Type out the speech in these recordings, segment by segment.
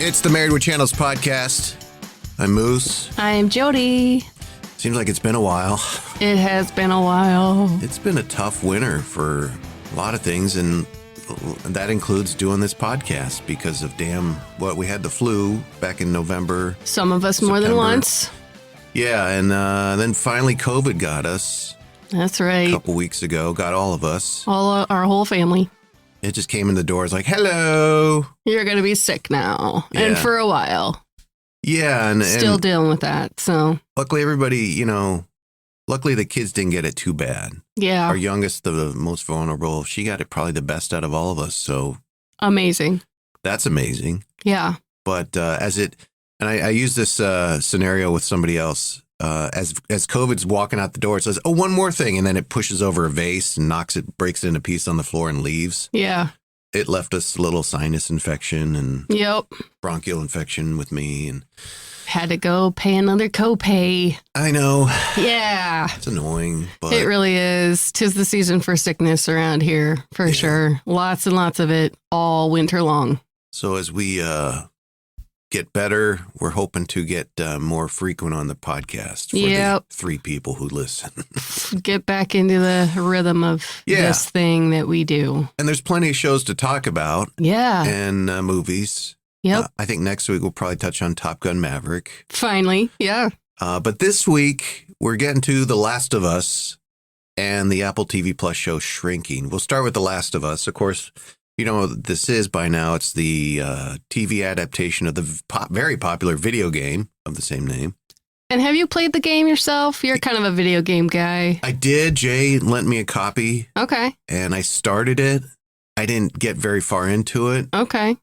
It's the Married with Channels podcast. I'm Moose. I'm Jody. Seems like it's been a while. It has been a while. It's been a tough winter for a lot of things, and that includes doing this podcast because of we had the flu back in November. Some of us more than once. Yeah, and then finally COVID got us. That's right. A couple weeks ago, got all of us. Our whole family. It just came in the door. It's like, hello. You're going to be sick now. Yeah. And for a while. Yeah. And still dealing with that. So luckily everybody, luckily the kids didn't get it too bad. Yeah. Our youngest, the most vulnerable, she got it probably the best out of all of us. So amazing. That's amazing. Yeah. But I use this scenario with somebody else. As COVID's walking out the door, it says, "Oh, one more thing," and then it pushes over a vase and breaks it into pieces on the floor and leaves. Yeah. It left us a little sinus infection and bronchial infection with me, and had to go pay another copay. I know. Yeah. It's annoying, but it really is. 'Tis the season for sickness around here, for sure. Lots and lots of it all winter long. So as we get better, we're hoping to get more frequent on the podcast for the 3 people who listen. Get back into the rhythm of this thing that we do. And there's plenty of shows to talk about. Yeah. And movies. Yep. I think next week we'll probably touch on Top Gun Maverick. Finally. Yeah. But this week we're getting to The Last of Us and the Apple TV Plus show Shrinking. We'll start with The Last of Us. Of course, you know what this is by now. It's the TV adaptation of the very popular video game of the same name. And have you played the game yourself? You're kind of a video game guy. I did. Jay lent me a copy. Okay. And I started it. I didn't get very far into it. Okay.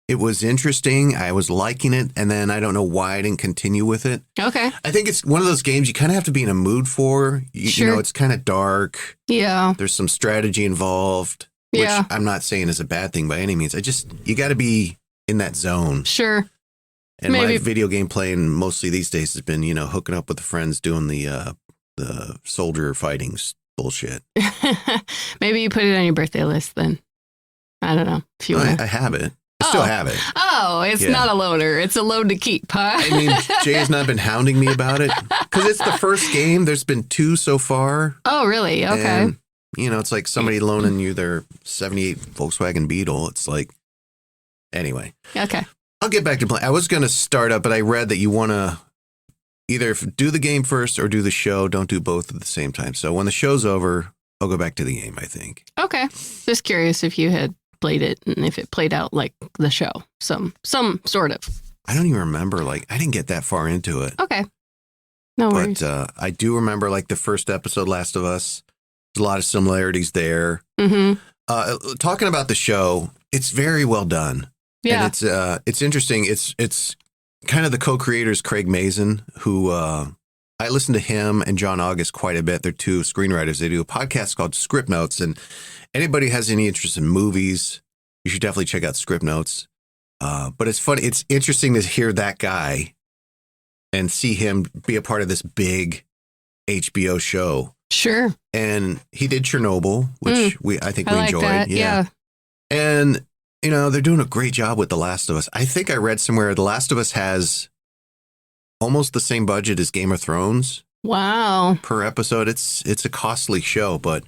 It was interesting. I was liking it. And then I don't know why I didn't continue with it. Okay. I think it's one of those games you kind of have to be in a mood for. You know, it's kind of dark. Yeah. There's some strategy involved. Which I'm not saying is a bad thing by any means. You got to be in that zone. Sure. And my video game playing mostly these days has been, hooking up with the friends doing the soldier fighting bullshit. Maybe you put it on your birthday list then. I don't know. If you I have it. I still have it. Oh, it's not a loaner. It's a loan to keep, huh? I mean, Jay has not been hounding me about it because it's the first game. There's been 2 so far. Oh, really? Okay. And it's like somebody loaning you their 78 Volkswagen Beetle. It's like, anyway. Okay. I'll get back to play. I was going to start up, but I read that you want to either do the game first or do the show. Don't do both at the same time. So when the show's over, I'll go back to the game, I think. Okay. Just curious if you had played it and if it played out like the show. Some sort of. I don't even remember. I didn't get that far into it. Okay. No worries. But I do remember the first episode, Last of Us. There's a lot of similarities there. Mm-hmm. Talking about the show, it's very well done. Yeah. And it's interesting. It's kind of the co-creators, Craig Mazin, who I listen to him and John August quite a bit. They're 2 screenwriters. They do a podcast called Script Notes. And anybody has any interest in movies, you should definitely check out Script Notes. But it's funny. It's interesting to hear that guy and see him be a part of this big HBO show. Sure. And he did Chernobyl, which I think we enjoyed. That. Yeah. And, they're doing a great job with The Last of Us. I think I read somewhere The Last of Us has almost the same budget as Game of Thrones. Wow. Per episode. It's a costly show, but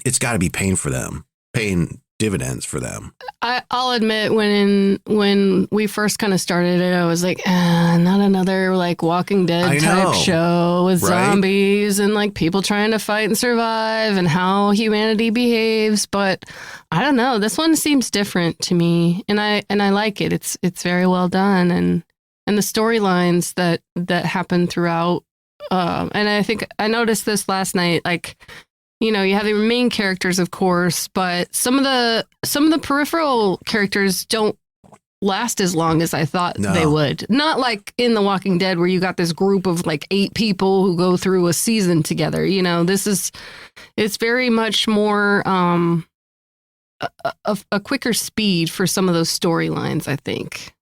it's got to be paying dividends for them. I'll admit when we first kind of started it, I was like, not another Walking Dead type show with zombies and people trying to fight and survive and how humanity behaves. But I don't know. This one seems different to me, and I like it. It's very well done, and the storylines that happen throughout. And I think I noticed this last night. You have the main characters, of course, but some of the peripheral characters don't last as long as I thought they would. Not like in The Walking Dead where you got this group of 8 people who go through a season together. It's very much more a quicker speed for some of those storylines, I think.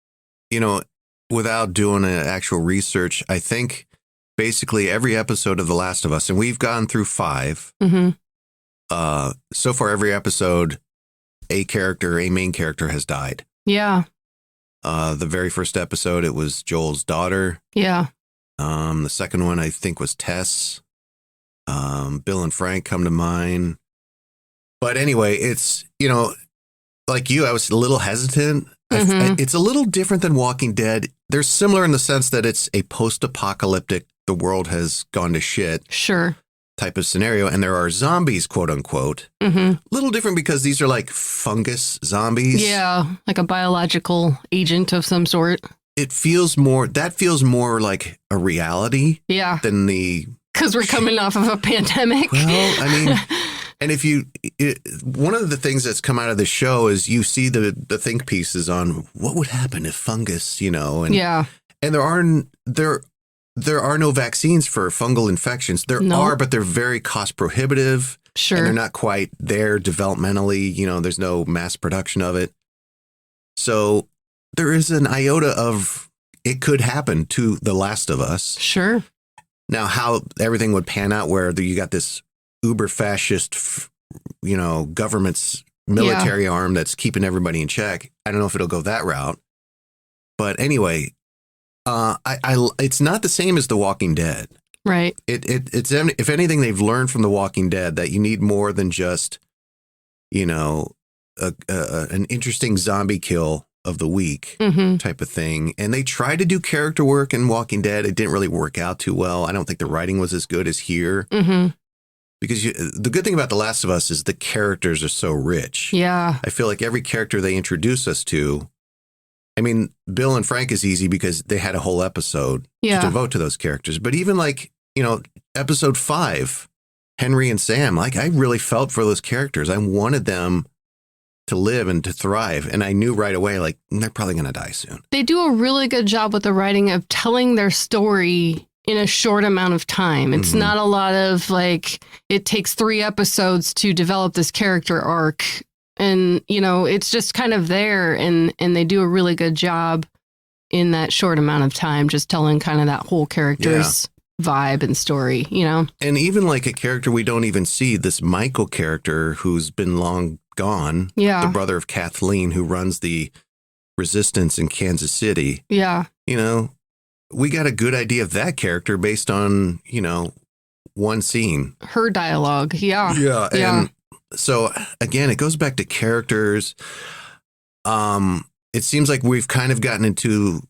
Without doing an actual research, I think basically every episode of The Last of Us, and we've gone through 5. Mm-hmm. So far, every episode, a main character has died. Yeah. The very first episode, it was Joel's daughter. Yeah. The second one, I think, was Tess. Bill and Frank come to mind. But anyway, it's, like you, I was a little hesitant. It's a little different than Walking Dead. They're similar in the sense that it's a post-apocalyptic, the world has gone to shit. Sure. Type of scenario. And there are zombies, quote unquote. Little different because these are like fungus zombies. Yeah. Like a biological agent of some sort. That feels more like a reality. Yeah. Than the... Because we're coming off of a pandemic. Well, I mean... And one of the things that's come out of the show is you see the think pieces on what would happen if fungus, and yeah, and there are no vaccines for fungal infections. There are, but they're very cost prohibitive. Sure, and they're not quite there developmentally. There's no mass production of it, so there is an iota of it could happen to The Last of Us. Sure. Now, how everything would pan out, where you got this uber fascist, government's military arm that's keeping everybody in check. I don't know if it'll go that route, but anyway, it's not the same as The Walking Dead. Right. It's if anything, they've learned from The Walking Dead that you need more than just, an interesting zombie kill of the week type of thing. And they tried to do character work in Walking Dead. It didn't really work out too well. I don't think the writing was as good as here. Because the good thing about The Last of Us is the characters are so rich. Yeah. I feel like every character they introduce us to, I mean, Bill and Frank is easy because they had a whole episode to devote to those characters. But even like, episode 5, Henry and Sam, like I really felt for those characters. I wanted them to live and to thrive. And I knew right away, like, they're probably going to die soon. They do a really good job with the writing of telling their story in a short amount of time. It's not a lot of like, it takes 3 episodes to develop this character arc. And, it's just kind of there. And they do a really good job in that short amount of time, just telling kind of that whole character's vibe and story, And even like a character we don't even see, this Michael character who's been long gone. Yeah. The brother of Kathleen, who runs the resistance in Kansas City. Yeah. We got a good idea of that character based on, one scene. Her dialogue. Yeah. Yeah. And so again, it goes back to characters. It seems like we've kind of gotten into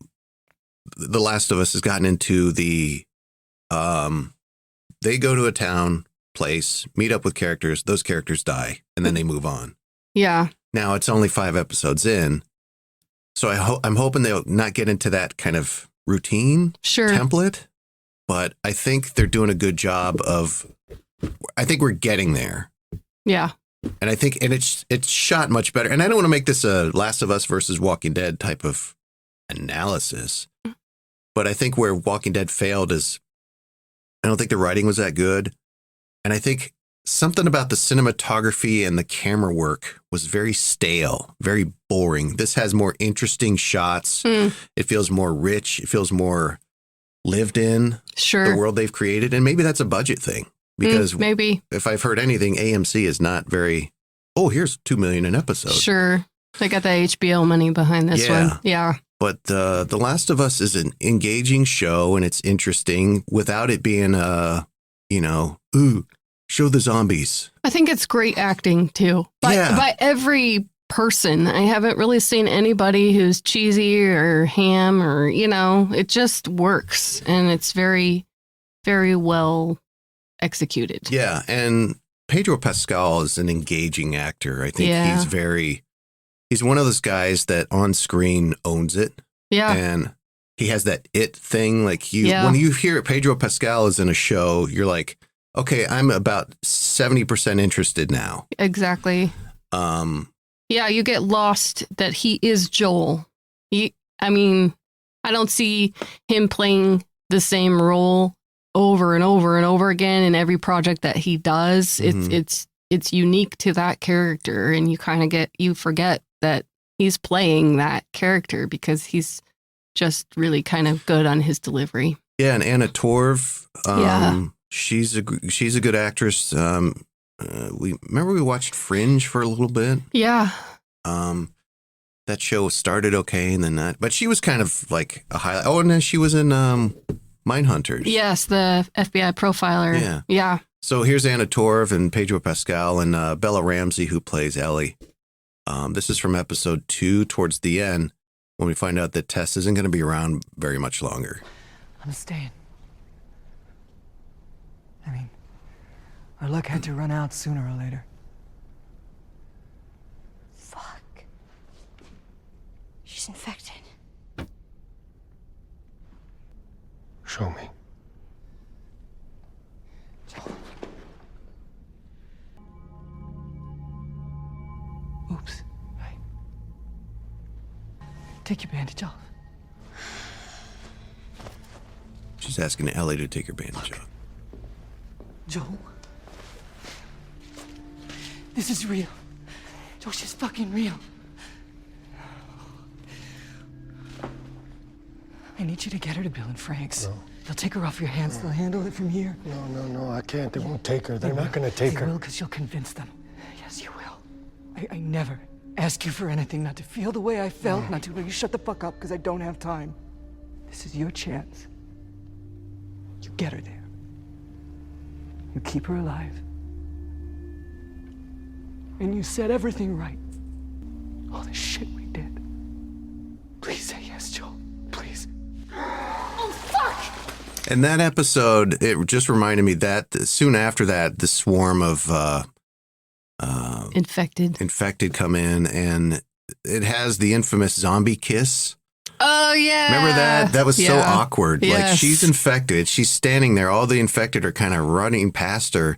The Last of Us has gotten into the, they go to a town place, meet up with characters, those characters die, and then they move on. Yeah. Now it's only 5 episodes in. So I'm hoping they'll not get into that kind of routine template, but I think they're doing a good job I think we're getting there. Yeah. And I think, it's shot much better. And I don't want to make this a Last of Us versus Walking Dead type of analysis, but I think where Walking Dead failed is I don't think the writing was that good. And I think something about the cinematography and the camera work was very stale, very boring. This has more interesting shots. It feels more rich. It feels more lived in. Sure. The world they've created. And maybe that's a budget thing. Because maybe if I've heard anything, AMC is not very, here's $2 million an episode. Sure. They got the HBO money behind this one. Yeah. But The Last of Us is an engaging show and it's interesting without it being show the zombies. I think it's great acting too. By every person. I haven't really seen anybody who's cheesy or ham or, it just works. And it's very, very well executed. Yeah. And Pedro Pascal is an engaging actor. I think he's one of those guys that on screen owns it. Yeah. And he has that it thing. Like when you hear Pedro Pascal is in a show, you're like, okay, I'm about 70% interested now. Exactly. Yeah, you get lost that he is Joel. I don't see him playing the same role over and over and over again in every project that he does. It's unique to that character, and you forget that he's playing that character because he's just really kind of good on his delivery. Yeah, and Anna Torv. She's a good actress. We watched Fringe for a little bit. Yeah. that show started okay and then not. But she was kind of like a highlight. Oh, and then she was in Mindhunters. Yes, the FBI profiler. Yeah. Yeah. So here's Anna Torv and Pedro Pascal and Bella Ramsey, who plays Ellie. This is from episode 2 towards the end when we find out that Tess isn't going to be around very much longer. I'm staying. I mean, our luck had to run out sooner or later. Fuck. She's infected. Show me. Oops. Right. Take your bandage off. She's asking Ellie to take her bandage off. Joel. This is real. Joel, she's fucking real. I need you to get her to Bill and Frank's. No. They'll take her off your hands. They'll handle it from here. No, I can't. They won't take her. They're not going to take her. They will, because you'll convince them. Yes, you will. I never ask you for anything, not to feel the way I felt, not to... You shut the fuck up, because I don't have time. This is your chance. You get her there. You keep her alive. And you set everything right. All the shit we did. Please say yes, Joel. Please. And that episode, it just reminded me that soon after that, the swarm of infected come in, and it has the infamous zombie kiss. Oh, yeah. Remember that? That was so awkward. Yes. Like, she's infected. She's standing there. All the infected are kind of running past her.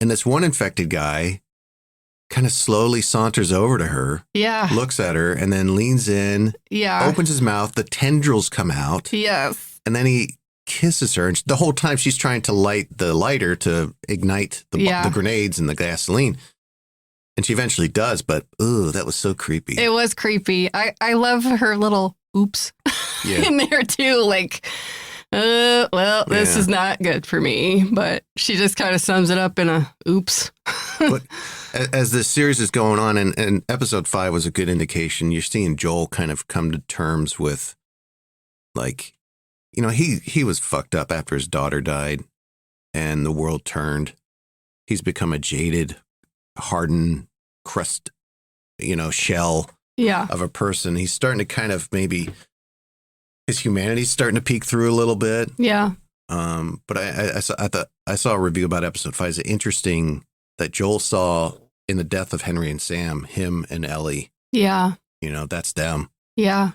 And this one infected guy kind of slowly saunters over to her. Yeah. Looks at her and then leans in. Yeah. Opens his mouth. The tendrils come out. Yes. And then he kisses her. And the whole time she's trying to light the lighter to ignite the grenades and the gasoline. And she eventually does. But, ooh, that was so creepy. It was creepy. I love her little oops in there too. Like, this is not good for me. But she just kind of sums it up in a oops. But as this series is going on, and episode 5 was a good indication, you're seeing Joel kind of come to terms with, like, you know, he was fucked up after his daughter died and the world turned. He's become a jaded, hardened crust, shell of a person. He's starting to kind of maybe his humanity's starting to peek through a little bit. Yeah. But I saw a review about episode 5. It's interesting that Joel saw in the death of Henry and Sam, him and Ellie. Yeah. That's them. Yeah.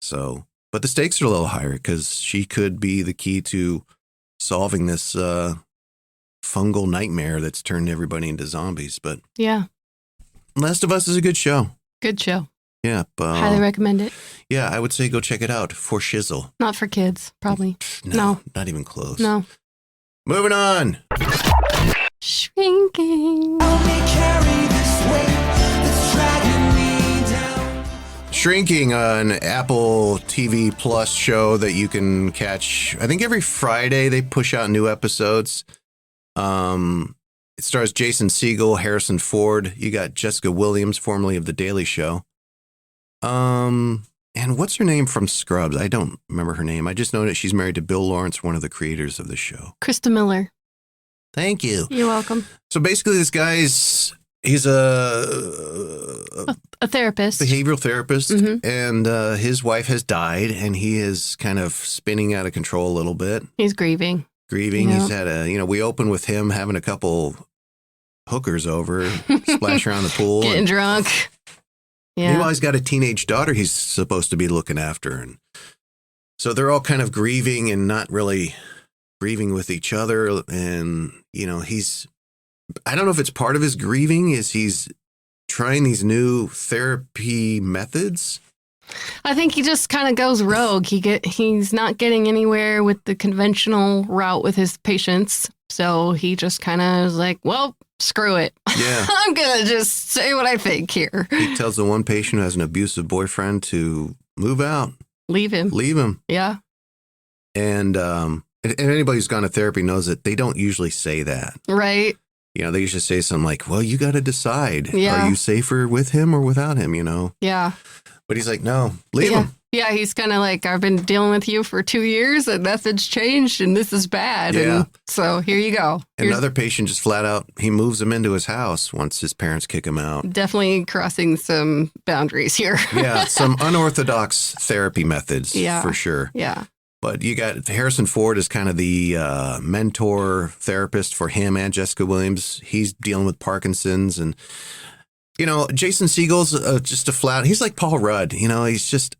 So, but the stakes are a little higher because she could be the key to solving this fungal nightmare that's turned everybody into zombies. But yeah. Last of Us is a good show. Good show. Yeah. Highly recommend it. Yeah, I would say go check it out for shizzle. Not for kids, probably. No. Not even close. No. Moving on. Shrinking. Shrinking, an Apple TV Plus show that you can catch. I think every Friday they push out new episodes. It stars Jason Segel, Harrison Ford. You got Jessica Williams, formerly of The Daily Show. And what's her name from Scrubs? I don't remember her name. I just know that she's married to Bill Lawrence, one of the creators of the show. Krista Miller. Thank you. You're welcome. So basically this he's a therapist. Behavioral therapist. Mm-hmm. And his wife has died and he is kind of spinning out of control a little bit. He's grieving. Yep. He's had we open with him having a couple hookers over, splash around the pool. Getting drunk. Yeah. Meanwhile, he's got a teenage daughter he's supposed to be looking after. And so they're all kind of grieving and not really grieving with each other. And, I don't know if it's part of his grieving is he's trying these new therapy methods. I think he just kind of goes rogue. He's not getting anywhere with the conventional route with his patients. So he just kind of is like, well, screw it. Yeah. I'm going to just say what I think here. He tells the one patient who has an abusive boyfriend to move out. Leave him. Yeah. And anybody who's gone to therapy knows that they don't usually say that. Right. they used to say something like, well, you got to decide. Yeah. Are you safer with him or without him, Yeah. But he's like, no, leave him. Yeah, he's kind of like, I've been dealing with you for 2 years and nothing's changed and this is bad. Yeah. And so here you go. Another patient just flat out, he moves him into his house once his parents kick him out. Definitely crossing some boundaries here. Yeah, some unorthodox therapy methods for sure. Yeah. But you got Harrison Ford is kind of the mentor therapist for him and Jessica Williams. He's dealing with Parkinson's. And, Jason Segel's just he's like Paul Rudd. He's just,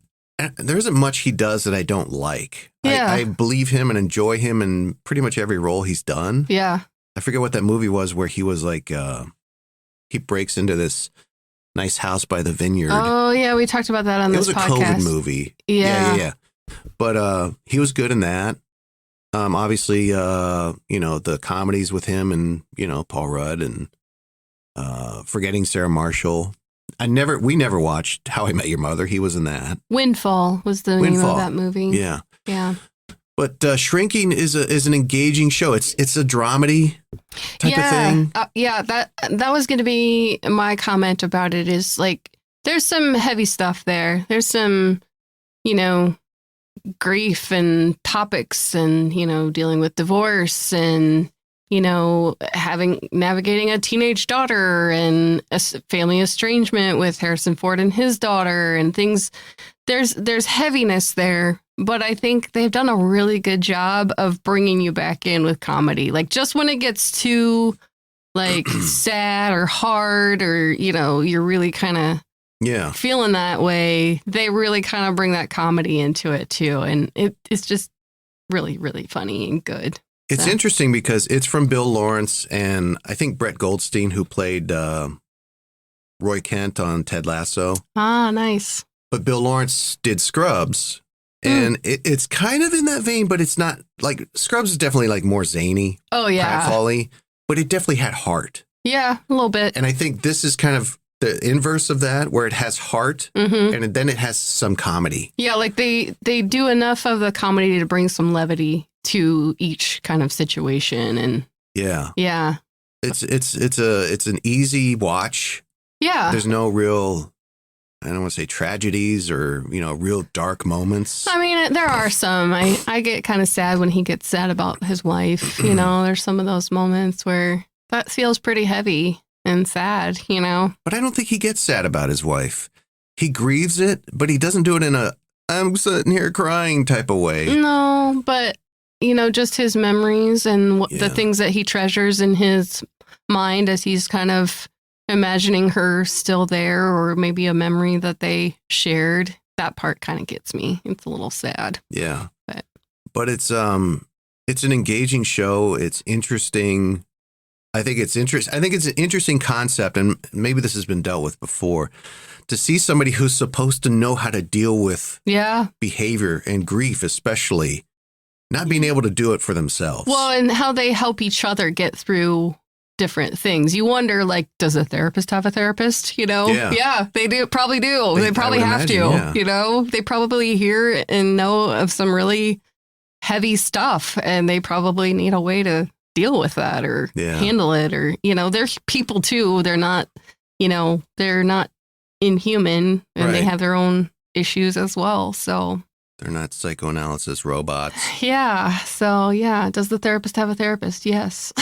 there isn't much he does that I don't like. Yeah. I believe him and enjoy him in pretty much every role he's done. Yeah. I forget what that movie was where he was like, he breaks into this nice house by the vineyard. Oh, yeah. We talked about that on this podcast. It was a COVID movie. Yeah. But he was good in that. Obviously, the comedies with him and, Paul Rudd and Forgetting Sarah Marshall. We never watched How I Met Your Mother. He was in that. Windfall was the name of that movie. Yeah. Yeah. But Shrinking is an engaging show. It's a dramedy type of thing. That was going to be my comment about it is like, there's some heavy stuff there. There's some, grief and topics and, dealing with divorce and, navigating a teenage daughter and a family estrangement with Harrison Ford and his daughter and things. There's heaviness there, but I think they've done a really good job of bringing you back in with comedy. Like just when it gets too like sad or hard or, you're really kind of feeling that way, they really kind of bring that comedy into it too. And it's just really, really funny and good. It's interesting because it's from Bill Lawrence and I think Brett Goldstein, who played Roy Kent on Ted Lasso. Ah, nice. But Bill Lawrence did Scrubs. And it's kind of in that vein, but it's not like Scrubs is definitely like more zany. Oh, yeah. Pratfall-y, but it definitely had heart. Yeah, a little bit. And I think this is kind of the inverse of that, where it has heart and then it has some comedy. Yeah, like they do enough of the comedy to bring some levity to each kind of situation. And yeah, it's an easy watch. Yeah, there's no real, I don't want to say tragedies or real dark moments. I mean, there are some. I get kind of sad when he gets sad about his wife. There's some of those moments where that feels pretty heavy and sad. But I don't think he gets sad about his wife. He grieves it, but he doesn't do it in a I'm sitting here crying type of way. No, but just his memories and the things that he treasures in his mind as he's kind of imagining her still there, or maybe a memory that they shared. That part kind of gets me. It's a little sad. Yeah. But it's an engaging show. It's interesting. I think it's an interesting concept, and maybe this has been dealt with before, to see somebody who's supposed to know how to deal with behavior and grief, especially, not being able to do it for themselves. Well, and how they help each other get through different things. You wonder, like, does a therapist have a therapist? Yeah, they do. Probably do. They probably have to. They probably hear and know of some really heavy stuff, and they probably need a way to deal with that or handle it, or they're people too. They're not inhuman, and they have their own issues as well. So they're not psychoanalysis robots. Yeah. So does the therapist have a therapist? Yes.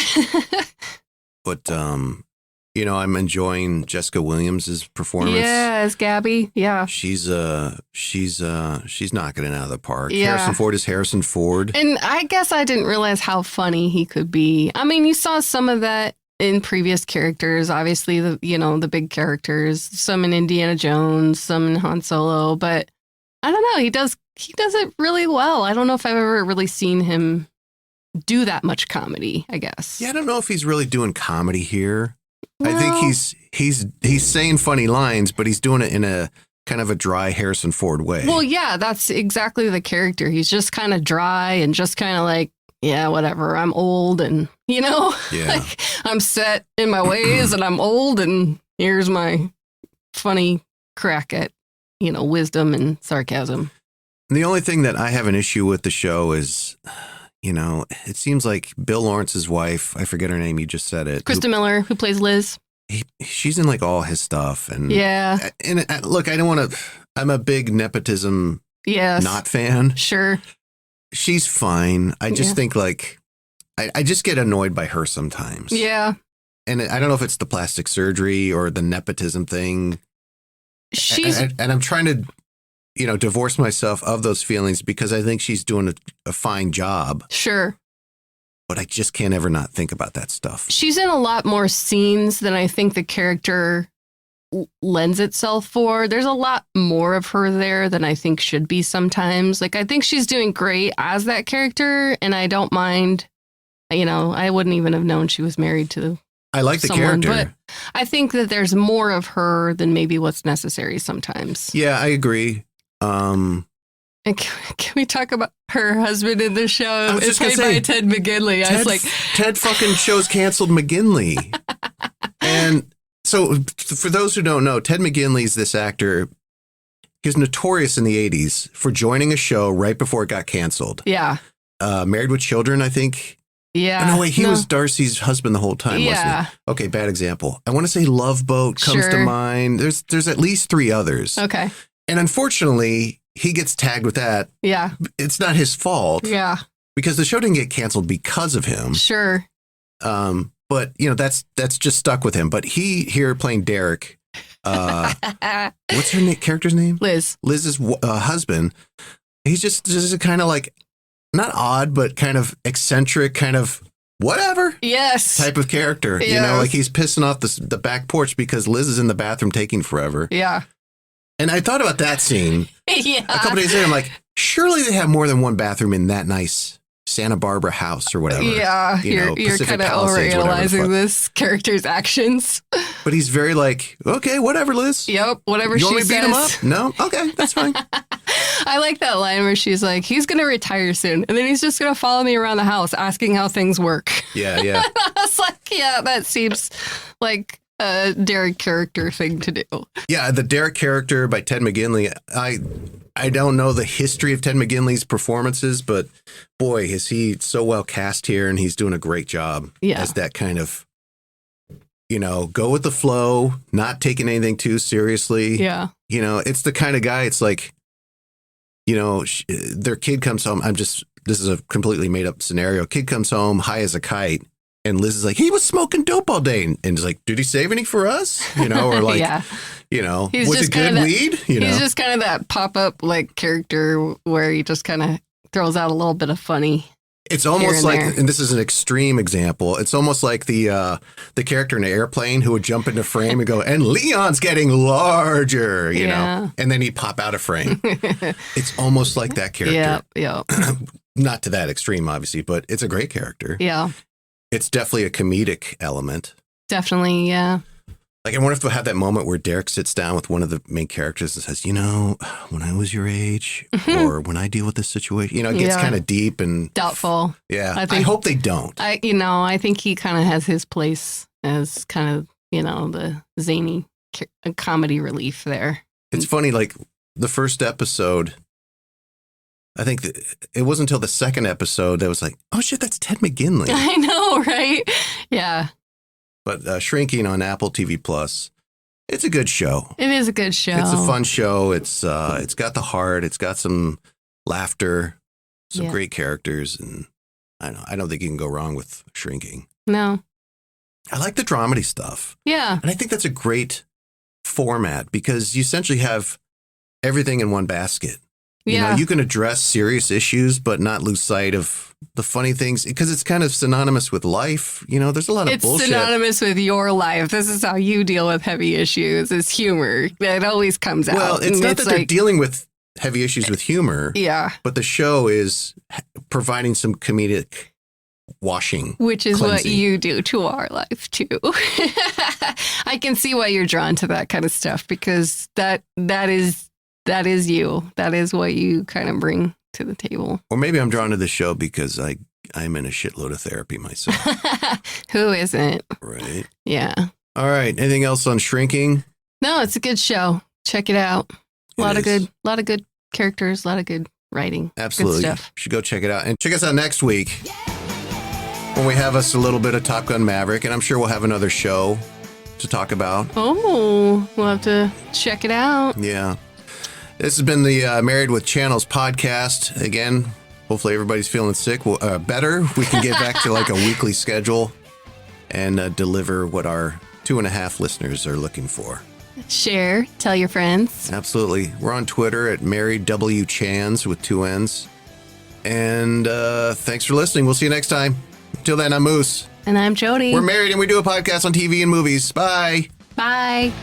But I'm enjoying Jessica Williams' performance. Yeah, as Gabby. Yeah. She's knocking it out of the park. Yeah. Harrison Ford is Harrison Ford. And I guess I didn't realize how funny he could be. I mean, you saw some of that in previous characters, obviously the big characters, some in Indiana Jones, some in Han Solo, but I don't know, he does it really well. I don't know if I've ever really seen him do that much comedy, I guess. Yeah, I don't know if he's really doing comedy here. Well, I think he's saying funny lines, but he's doing it in a kind of a dry Harrison Ford way. Well, yeah, that's exactly the character. He's just kind of dry and just kind of like, yeah, whatever. I'm old and, like I'm set in my ways and I'm old and here's my funny crack at, wisdom and sarcasm. And the only thing that I have an issue with the show is, you know, it seems like Bill Lawrence's wife, I forget her name, you just said it. Krista Miller, who plays Liz. She's in like all his stuff. And yeah. And look, I don't want to, I'm a big nepotism not fan. Sure. She's fine. I just think like, I just get annoyed by her sometimes. Yeah. And I don't know if it's the plastic surgery or the nepotism thing. And I'm trying to, you know, divorce myself of those feelings because I think she's doing a fine job. Sure. But I just can't ever not think about that stuff. She's in a lot more scenes than I think the character lends itself for. There's a lot more of her there than I think should be sometimes. Like, I think she's doing great as that character, and I don't mind, you know, I wouldn't even have known she was married to I like the someone, character. but I think that there's more of her than maybe what's necessary sometimes. Yeah, I agree. And can we talk about her husband in the show? It's played by Ted McGinley. I was like, Ted fucking shows canceled McGinley. And so for those who don't know, Ted McGinley's this actor. He was notorious in the 80s for joining a show right before it got canceled. Yeah. Married with Children, I think. Yeah. Oh, no, wait, he was Darcy's husband the whole time, wasn't he? Okay, bad example. I want to say Love Boat comes to mind. There's at least 3 others. Okay. And unfortunately, he gets tagged with that. Yeah. It's not his fault. Yeah. Because the show didn't get canceled because of him. Sure. But, you know, that's just stuck with him. But he here playing Derek, what's her character's name? Liz. Liz's husband. He's just a kind of like, not odd, but kind of eccentric, kind of whatever. Yes. Type of character. Yes. You know, like he's pissing off the back porch because Liz is in the bathroom taking forever. Yeah. And I thought about that scene a couple days later. I'm like, surely they have more than one bathroom in that nice Santa Barbara house or whatever. Yeah, you're kind of overanalyzing this character's actions. But he's very like, okay, whatever, Liz. Yep, whatever she says. You want me to beat him up? No? Okay, that's fine. I like that line where she's like, he's going to retire soon, and then he's just going to follow me around the house asking how things work. Yeah, yeah. I was like, yeah, that seems like a Derek character thing to do. Yeah, the Derek character by Ted McGinley. I don't know the history of Ted McGinley's performances, but boy, is he so well cast here, and he's doing a great job as that kind of, you know, go with the flow, not taking anything too seriously. Yeah. You know, it's the kind of guy, it's like, you know, their kid comes home. This is a completely made up scenario. Kid comes home high as a kite. And Liz is like, he was smoking dope all day. And he's like, did he save any for us? You know, or like, you know, was it good weed? You know, he's just kind of that pop-up like character where he just kind of throws out a little bit of funny. It's almost like, and this is an extreme example, it's almost like the character in an airplane who would jump into frame and go, and Leon's getting larger, you know, and then he'd pop out of frame. It's almost like that character. Yeah. Not to that extreme, obviously, but it's a great character. Yeah. It's definitely a comedic element. Definitely, yeah. Like, I wonder if we'll have that moment where Derek sits down with one of the main characters and says, you know, when I was your age or when I deal with this situation, you know, it gets kind of deep and doubtful. Yeah. I hope they don't. I think he kind of has his place as kind of, you know, the zany comedy relief there. It's funny, like the first episode, I think it wasn't until the second episode that was like, oh shit, that's Ted McGinley. I know, right? Yeah. But Shrinking on Apple TV Plus, it's a good show. It is a good show. It's a fun show. It's got the heart. It's got some laughter, some great characters, and I don't think you can go wrong with Shrinking. No. I like the dramedy stuff. Yeah. And I think that's a great format because you essentially have everything in one basket. You know, you can address serious issues, but not lose sight of the funny things because it's kind of synonymous with life. You know, there's a lot of bullshit. It's synonymous with your life. This is how you deal with heavy issues. It's humor. It always comes out. Well, it's not that they're dealing with heavy issues with humor. Yeah. But the show is providing some comedic washing. Which is cleansing. What you do to our life, too. I can see why you're drawn to that kind of stuff because that is you. That is what you kind of bring to the table. Or maybe I'm drawn to the show because I'm in a shitload of therapy myself. Who isn't? Right. Yeah. All right. Anything else on Shrinking? No, it's a good show. Check it out. A lot of good characters, a lot of good writing. Absolutely. Good stuff. You should go check it out. And check us out next week when we have us a little bit of Top Gun Maverick. And I'm sure we'll have another show to talk about. Oh, we'll have to check it out. Yeah. This has been the Married with Channels podcast. Again, hopefully everybody's feeling sick. Better. We can get back to like a weekly schedule and deliver what our 2.5 listeners are looking for. Share. Tell your friends. Absolutely. We're on Twitter at Married W Chans with 2 N's. And thanks for listening. We'll see you next time. Until then, I'm Moose. And I'm Jody. We're married and we do a podcast on TV and movies. Bye. Bye.